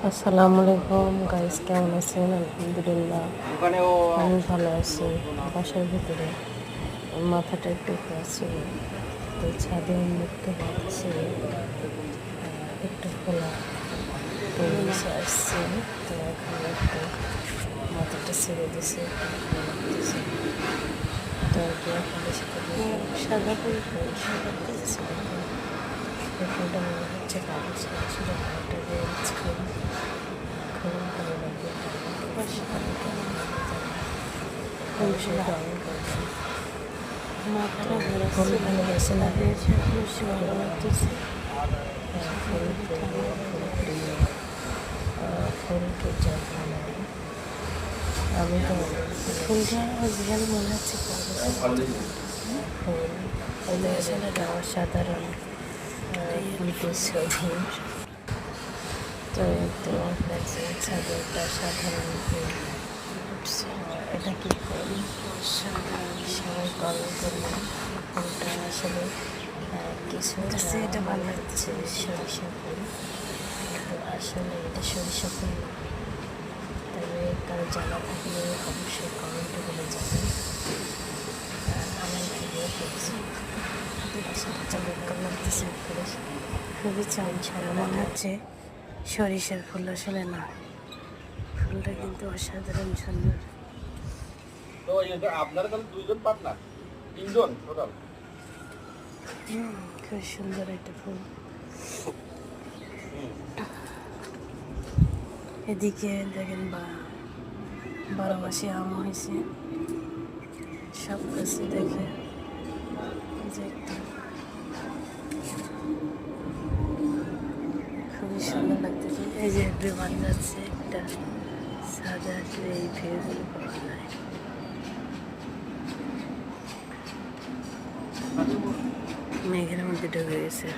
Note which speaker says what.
Speaker 1: আসসালামু আলাইকুম গাইস, কেমন আছেন? আলহামদুলিল্লাহ আমি ভালো আছি। বাসার ভিতরে মাথাটা একটু আছে, তো ছাদে উন্মুক্ত হচ্ছে একটু খোলা পরিবেশে আসছে। তো এখন একটু মাথাটা ছেড়ে দিছে, তো আর কি এখন বেশি করে সাদা পরিবেশ করতেছে। ফুলটা মনে হচ্ছে কালো ছিল, ছিল একটা রেঞ্জ ফুল, খুব ভালো লাগে। ফুল ভালোবাসে না, ভালো লাগতেছে। ফুল প্রিয়, ফুলকে যত্ন নেয়। আমি তো ফুলটা যেখানে মনে হচ্ছে ফুল এগুলো আসলে অসাধারণ ফুলটির ছবি। তো একটু লাগছে ছাদে একটা সাধারণ ফুল, এটা কি ফুল সবাই কলম করবে। ফুলটা আসলে কিছু এটা ভালো লাগছে সরিষা ফুল, কিন্তু আসলে এটা সরিষা ফুল না। তবে কারো জানা থাকলে অবশ্যই কমেন্টে বলে যাবেন। আমার ভিডিও করছি চমৎকার লাগতেছে, খুবই চমৎকার মনে হচ্ছে সরিষার ফুল, আসলে না। ফুলটা কিন্তু অসাধারণ সুন্দর।
Speaker 2: তো আপনারা তাহলে দুইজন পার্টনার, তিনজন টোটাল?
Speaker 1: খুব সুন্দর একটা ফুল। এদিকে দেখেন 12 মাসে আম হয়েছে, সব গাছে দেখে যে খুবই সুন্দর লাগতেছে। এই যে বিমান যাচ্ছে একটা সাদা, এই ভিউগুলো পাওয়া যায়। মেঘের মধ্যে ঢুকে গেছে।